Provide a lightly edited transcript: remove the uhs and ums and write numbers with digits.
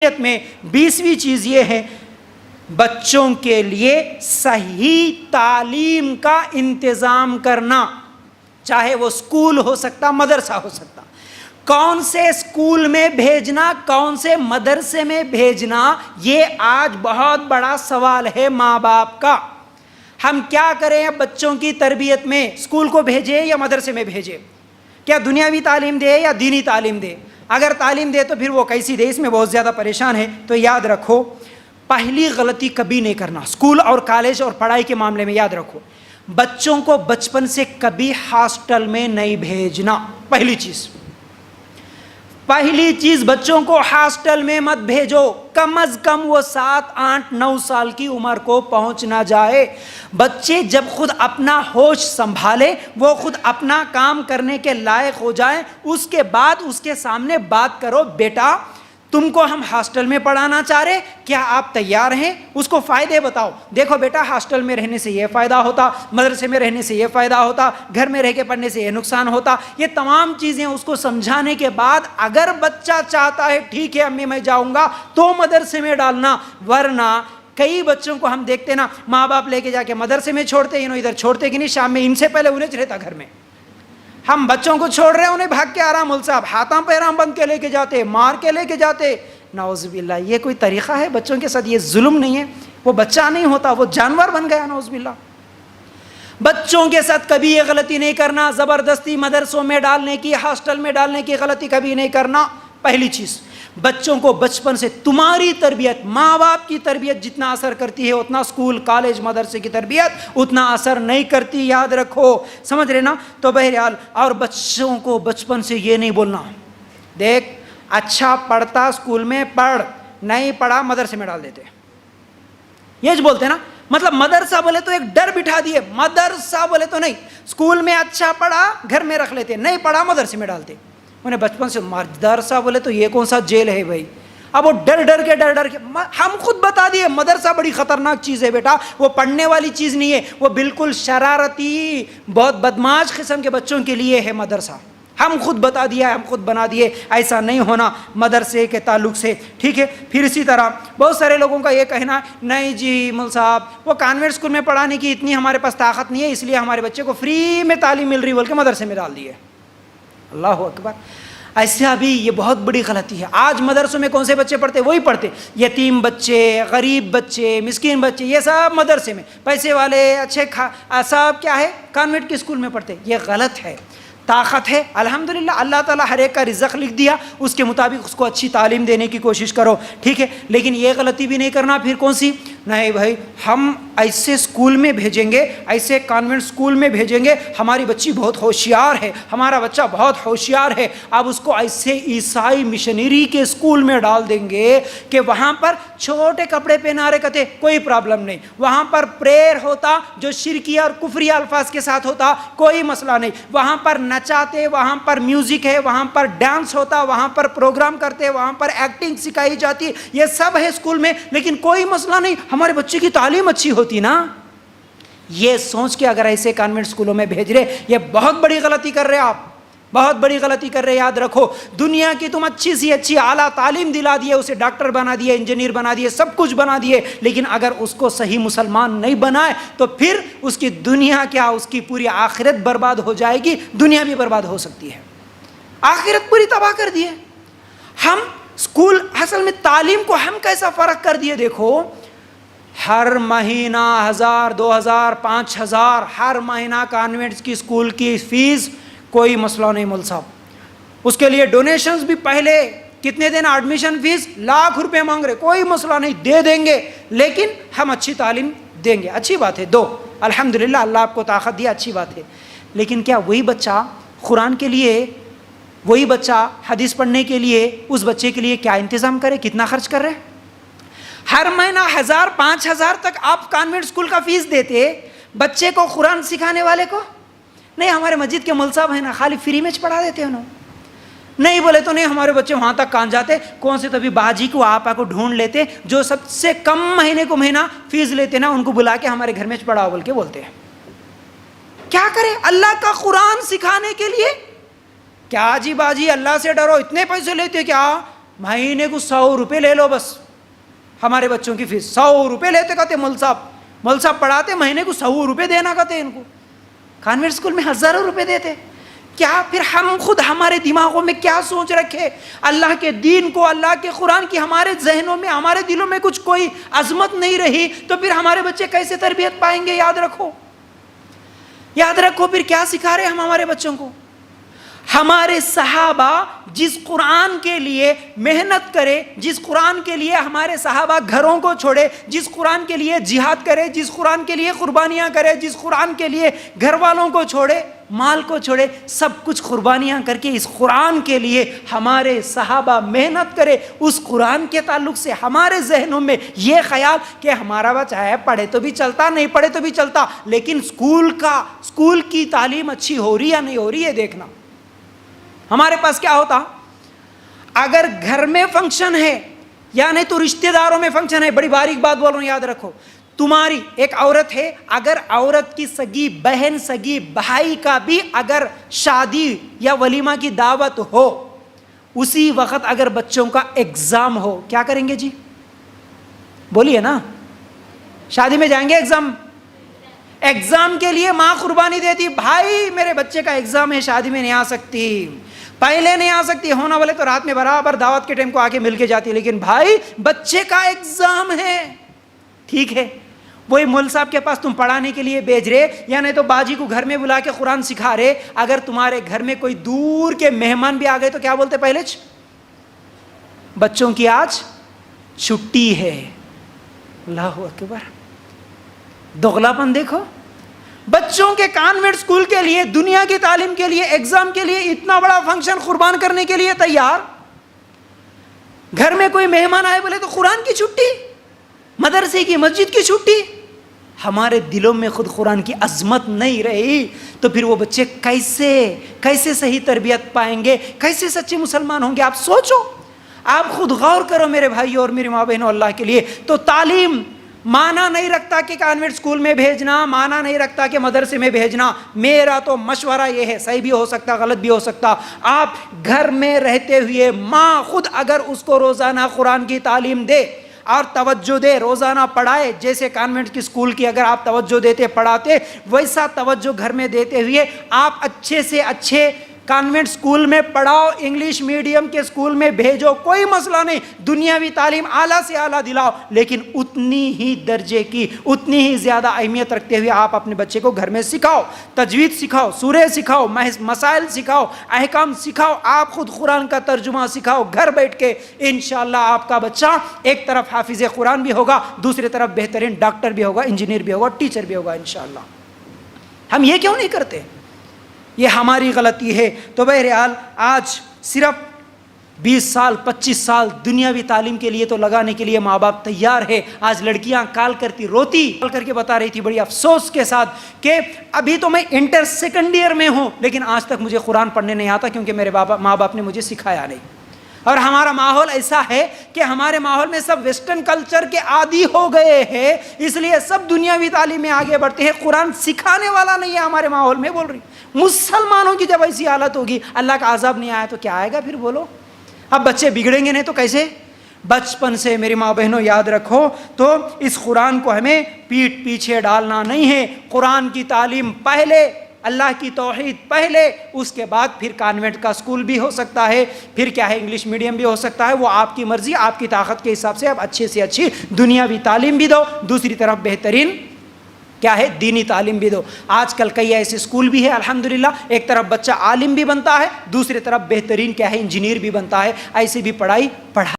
میں 20ویں چیز یہ ہے بچوں کے لیے صحیح تعلیم کا انتظام کرنا، چاہے وہ اسکول ہو سکتا، مدرسہ ہو سکتا۔ کون سے اسکول میں بھیجنا، کون سے مدرسے میں بھیجنا، یہ آج بہت بڑا سوال ہے ماں باپ کا۔ ہم کیا کریں بچوں کی تربیت میں؟ اسکول کو بھیجے یا مدرسے میں بھیجے؟ کیا دنیاوی تعلیم دے یا دینی تعلیم دے؟ اگر تعلیم دے تو پھر وہ کیسی دے، اس میں بہت زیادہ پریشان ہے۔ تو یاد رکھو، پہلی غلطی کبھی نہیں کرنا اسکول اور کالج اور پڑھائی کے معاملے میں۔ یاد رکھو، بچوں کو بچپن سے کبھی ہاسٹل میں نہیں بھیجنا۔ پہلی چیز بچوں کو ہاسٹل میں مت بھیجو، کم از کم وہ 7، 8، 9 سال کی عمر کو پہنچ نہ جائے۔ بچے جب خود اپنا ہوش سنبھالے، وہ خود اپنا کام کرنے کے لائق ہو جائیں، اس کے بعد اس کے سامنے بات کرو، بیٹا تم کو ہم ہاسٹل میں پڑھانا چاہ رہے، کیا آپ تیار ہیں؟ اس کو فائدے بتاؤ، دیکھو بیٹا ہاسٹل میں رہنے سے یہ فائدہ ہوتا، مدرسے میں رہنے سے یہ فائدہ ہوتا، گھر میں رہ کے پڑھنے سے یہ نقصان ہوتا۔ یہ تمام چیزیں اس کو سمجھانے کے بعد اگر بچہ چاہتا ہے ٹھیک ہے امی میں جاؤں گا، تو مدرسے میں ڈالنا۔ ورنہ کئی بچوں کو ہم دیکھتے نا، ماں باپ لے کے جا کے مدرسے میں چھوڑتے، ادھر چھوڑتے کہ نہیں، شام میں ان سے پہلے انہیں رہتا گھر میں۔ ہم بچوں کو چھوڑ رہے ہیں، انہیں بھاگ کے آرام مول صاحب ہاتھوں پیرام بند کے لے کے جاتے، مار کے لے کے جاتے۔ نعوذ باللہ، یہ کوئی طریقہ ہے بچوں کے ساتھ؟ یہ ظلم نہیں ہے؟ وہ بچہ نہیں ہوتا، وہ جانور بن گیا۔ نعوذ باللہ، بچوں کے ساتھ کبھی یہ غلطی نہیں کرنا، زبردستی مدرسوں میں ڈالنے کی، ہاسٹل میں ڈالنے کی غلطی کبھی نہیں کرنا۔ پہلی چیز، بچوں کو بچپن سے تمہاری تربیت، ماں باپ کی تربیت جتنا اثر کرتی ہے اتنا اسکول کالج مدرسے کی تربیت اتنا اثر نہیں کرتی، یاد رکھو، سمجھ رہے نا؟ تو بہرحال، اور بچوں کو بچپن سے یہ نہیں بولنا، دیکھ اچھا پڑھتا اسکول میں پڑھ، نہیں پڑھا مدرسے میں ڈال دیتے، یہ جو بولتے نا، مطلب مدرسہ بولے تو ایک ڈر بٹھا دیے، مدرسہ بولے تو نہیں، اسکول میں اچھا پڑھا گھر میں رکھ لیتے، نہیں پڑھا مدرسے میں ڈالتے۔ انہیں بچپن سے مدرسہ بولے تو یہ کون سا جیل ہے بھائی؟ اب وہ ڈر ڈر کے ہم خود بتا دیے مدرسہ بڑی خطرناک چیز ہے بیٹا، وہ پڑھنے والی چیز نہیں ہے، وہ بالکل شرارتی بہت بدماش قسم کے بچوں کے لیے ہے مدرسہ۔ ہم خود بتا دیا، ہم خود بنا دیے، ایسا نہیں ہونا مدرسے کے تعلق سے، ٹھیک ہے؟ پھر اسی طرح بہت سارے لوگوں کا یہ کہنا، نہیں جی مول صاحب وہ کانوینٹ اسکول میں پڑھانے کی اتنی ہمارے پاس طاقت نہیں ہے، اس لیے ہمارے بچے کو فری میں تعلیم مل رہی بول کے مدرسے میں ڈال دیے۔ اللہ اکبر، ایسا بھی یہ بہت بڑی غلطی ہے۔ آج مدرسوں میں کون سے بچے پڑھتے؟ وہی پڑھتے، یتیم بچے، غریب بچے، مسکین بچے، یہ سب مدرسے میں، پیسے والے اچھے سب کیا ہے کانوینٹ کے اسکول میں پڑھتے۔ یہ غلط ہے۔ طاقت ہے الحمدللہ، اللہ تعالیٰ ہر ایک کا رزق لکھ دیا، اس کے مطابق اس کو اچھی تعلیم دینے کی کوشش کرو، ٹھیک ہے؟ لیکن یہ غلطی بھی نہیں کرنا۔ پھر کون سی؟ نہیں بھائی ہم ایسے اسکول میں بھیجیں گے، ایسے کانوینٹ اسکول میں بھیجیں گے، ہماری بچی بہت ہوشیار ہے، ہمارا بچہ بہت ہوشیار ہے، اب اس کو ایسے عیسائی مشنری کے اسکول میں ڈال دیں گے کہ وہاں پر چھوٹے کپڑے پہنا رکھتے، کوئی پرابلم نہیں، وہاں پر پریئر ہوتا جو شرکیہ اور کفریہ الفاظ کے ساتھ ہوتا، کوئی مسئلہ نہیں، وہاں پر نچاتے، وہاں پر میوزک ہے، وہاں پر ڈانس ہوتا، وہاں پر پروگرام کرتے، وہاں پر ایکٹنگ سکھائی جاتی، یہ سب ہے اسکول میں، لیکن کوئی مسئلہ نہیں، ہمارے بچے کی تعلیم اچھی ہوتی نا۔ یہ سوچ کے اگر ایسے کانوینٹ اسکولوں میں بھیج رہے، یہ بہت بڑی غلطی کر رہے آپ، بہت بڑی غلطی کر رہے۔ یاد رکھو، دنیا کی تم اچھی سی اچھی اعلیٰ تعلیم دلا دیے، اسے ڈاکٹر بنا دیے، انجینئر بنا دیے، سب کچھ بنا دیے، لیکن اگر اس کو صحیح مسلمان نہیں بنائے تو پھر اس کی دنیا کیا، اس کی پوری آخرت برباد ہو جائے گی، دنیا بھی برباد ہو سکتی ہے، آخرت پوری تباہ کر دیے۔ ہم اسکول اصل میں تعلیم کو ہم کیسا فرق کر دیے، دیکھو ہر مہینہ 1000، 2000، 5000 ہر مہینہ کانوینٹس کی اسکول کی فیس، کوئی مسئلہ نہیں مول صاحب، اس کے لیے ڈونیشنز بھی پہلے کتنے دینا، ایڈمیشن فیس لاکھ روپے مانگ رہے، کوئی مسئلہ نہیں، دے دیں گے، لیکن ہم اچھی تعلیم دیں گے، اچھی بات ہے، دو، الحمدللہ اللہ آپ کو طاقت دیا، اچھی بات ہے۔ لیکن کیا وہی بچہ قرآن کے لیے، وہی بچہ حدیث پڑھنے کے لیے، اس بچے کے لیے کیا انتظام کرے، کتنا خرچ کر رہے؟ ہر مہینہ 1000، 5000 تک آپ کانوینٹ اسکول کا فیس دیتے، بچے کو قرآن سکھانے والے کو نہیں، ہمارے مسجد کے مول صاحب ہیں نا خالی فری میں پڑھا دیتے انہوں، نہیں بولے تو نہیں، ہمارے بچے وہاں تک کہاں جاتے، کون سے تبھی باجی کو آپا کو ڈھونڈ لیتے جو سب سے کم مہینے کو مہینہ فیس لیتے نا، ان کو بلا کے ہمارے گھر میں پڑھاؤ بول کے بولتے ہیں۔ کیا کرے اللہ کا قرآن سکھانے کے لیے؟ کیا جی باجی اللہ سے ڈرو، اتنے پیسے لیتے کیا؟ مہینے کو 100 روپے لے لو بس ہمارے بچوں کی فیس. 100 روپے لیتے کہتے مول صاحب پڑھاتے, مہینے کو 100 روپے دینا کہتے ان کو. کانوینٹ اسکول میں ہزاروں روپے دیتے. کیا پھر ہم خود ہمارے دماغوں میں کیا سوچ رکھے؟ اللہ کے دین کو, اللہ کے قرآن کی ہمارے ذہنوں میں, ہمارے دلوں میں کچھ کوئی عظمت نہیں رہی تو پھر ہمارے بچے کیسے تربیت پائیں گے؟ یاد رکھو پھر کیا سکھا رہے ہم ہمارے بچوں کو. ہمارے صحابہ جس قرآن کے لیے محنت کرے, جس قرآن کے لیے ہمارے صحابہ گھروں کو چھوڑے, جس قرآن کے لیے جہاد کرے, جس قرآن کے لیے قربانیاں کرے, جس قرآن کے لیے گھر والوں کو چھوڑے, مال کو چھوڑے, سب کچھ قربانیاں کر کے اس قرآن کے لیے ہمارے صحابہ محنت کرے, اس قرآن کے تعلق سے ہمارے ذہنوں میں یہ خیال کہ ہمارا بچہ ہے پڑھے تو بھی چلتا, نہیں پڑھے تو بھی چلتا, لیکن اسکول کی تعلیم اچھی ہو رہی یا نہیں ہو رہی ہے دیکھنا. ہمارے پاس کیا ہوتا, اگر گھر میں فنکشن ہے یا نہیں تو رشتہ داروں میں فنکشن ہے. بڑی باریک بات بول رہا ہوں, یاد رکھو. تمہاری ایک عورت ہے, اگر عورت کی سگی بہن, سگی بھائی کا بھی اگر شادی یا ولیمہ کی دعوت ہو, اسی وقت اگر بچوں کا ایگزام ہو, کیا کریں گے جی؟ بولیے نا. شادی میں جائیں گے ایگزام کے لیے ماں قربانی دیتی, بھائی میرے بچے کا ایگزام ہے, شادی میں نہیں آ سکتی, پہلے نہیں آ سکتی, ہونا والے تو رات میں برابر دعوت کے ٹائم کو آ کے مل کے جاتی, لیکن بھائی بچے کا ایگزام ہے. ٹھیک ہے, وہی مول صاحب کے پاس تم پڑھانے کے لیے بھیج رہے یا نہیں تو باجی کو گھر میں بلا کے قرآن سکھا رہے. اگر تمہارے گھر میں کوئی دور کے مہمان بھی آ گئے تو کیا بولتے پہلے؟ بچوں کی آج چھٹی ہے. اللہ اکبر, دوغلا پن دیکھو. بچوں کے کانوینٹ اسکول کے لیے, دنیا کی تعلیم کے لیے, ایگزام کے لیے اتنا بڑا فنکشن قربان کرنے کے لیے تیار. گھر میں کوئی مہمان آئے بولے تو قرآن کی چھٹی, مدرسے کی, مسجد کی چھٹی. ہمارے دلوں میں خود قرآن کی عظمت نہیں رہی تو پھر وہ بچے کیسے صحیح تربیت پائیں گے, کیسے سچے مسلمان ہوں گے؟ آپ سوچو, آپ خود غور کرو میرے بھائیوں اور میری ماں بہنوں. اللہ کے لیے تو تعلیم مانا نہیں رکھتا کہ کانوینٹ اسکول میں بھیجنا, مانا نہیں رکھتا کہ مدرسے میں بھیجنا. میرا تو مشورہ یہ ہے, صحیح بھی ہو سکتا, غلط بھی ہو سکتا, آپ گھر میں رہتے ہوئے ماں خود اگر اس کو روزانہ قرآن کی تعلیم دے اور توجہ دے, روزانہ پڑھائے, جیسے کانوینٹ کی اسکول کی اگر آپ توجہ دیتے پڑھاتے, ویسا توجہ گھر میں دیتے ہوئے آپ اچھے سے اچھے کانوینٹ اسکول میں پڑھاؤ, انگلش میڈیم کے اسکول میں بھیجو, کوئی مسئلہ نہیں. دنیاوی تعلیم اعلیٰ سے اعلیٰ دلاؤ, لیکن اتنی ہی درجے کی, اتنی ہی زیادہ اہمیت رکھتے ہوئے آپ اپنے بچے کو گھر میں سکھاؤ. تجوید سکھاؤ, سورے سکھاؤ, مسائل سکھاؤ, احکام سکھاؤ, آپ خود قرآن کا ترجمہ سکھاؤ گھر بیٹھ کے. انشاءاللہ آپ کا بچہ ایک طرف حافظ قرآن بھی ہوگا, دوسری طرف بہترین ڈاکٹر بھی ہوگا, انجینئر بھی ہوگا, ٹیچر بھی ہوگا انشاءاللہ. ہم یہ کیوں نہیں کرتے؟ یہ ہماری غلطی ہے. تو بہرحال آج صرف 20 سال 25 سال دنیاوی تعلیم کے لیے تو لگانے کے لیے ماں باپ تیار ہے. آج لڑکیاں کال کرتی روتی کال کر کے بتا رہی تھی بڑی افسوس کے ساتھ کہ ابھی تو میں انٹر سیکنڈ ایئر میں ہوں, لیکن آج تک مجھے قرآن پڑھنے نہیں آتا کیونکہ میرے ماں باپ نے مجھے سکھایا نہیں. اور ہمارا ماحول ایسا ہے کہ ہمارے ماحول میں سب ویسٹرن کلچر کے عادی ہو گئے ہیں, اس لیے سب دنیاوی تعلیم میں آگے بڑھتے ہیں. قرآن سکھانے والا نہیں ہے ہمارے ماحول میں. بول رہی مسلمانوں کی جب ایسی حالت ہوگی, اللہ کا عذاب نہیں آیا تو کیا آئے گا پھر؟ بولو. اب بچے بگڑیں گے نہیں تو کیسے؟ بچپن سے میری ماں بہنوں یاد رکھو, تو اس قرآن کو ہمیں پیٹھ پیچھے ڈالنا نہیں ہے. قرآن کی تعلیم پہلے, اللہ کی توحید پہلے, اس کے بعد پھر کانوینٹ کا اسکول بھی ہو سکتا ہے, پھر کیا ہے انگلش میڈیم بھی ہو سکتا ہے. وہ آپ کی مرضی, آپ کی طاقت کے حساب سے آپ اچھے سے اچھی دنیاوی تعلیم بھی دو, دوسری طرف بہترین کیا ہے دینی تعلیم بھی دو. آج کل کئی ایسے اسکول بھی ہے الحمدللہ, ایک طرف بچہ عالم بھی بنتا ہے, دوسری طرف بہترین کیا ہے انجینئر بھی بنتا ہے. ایسے بھی پڑھائی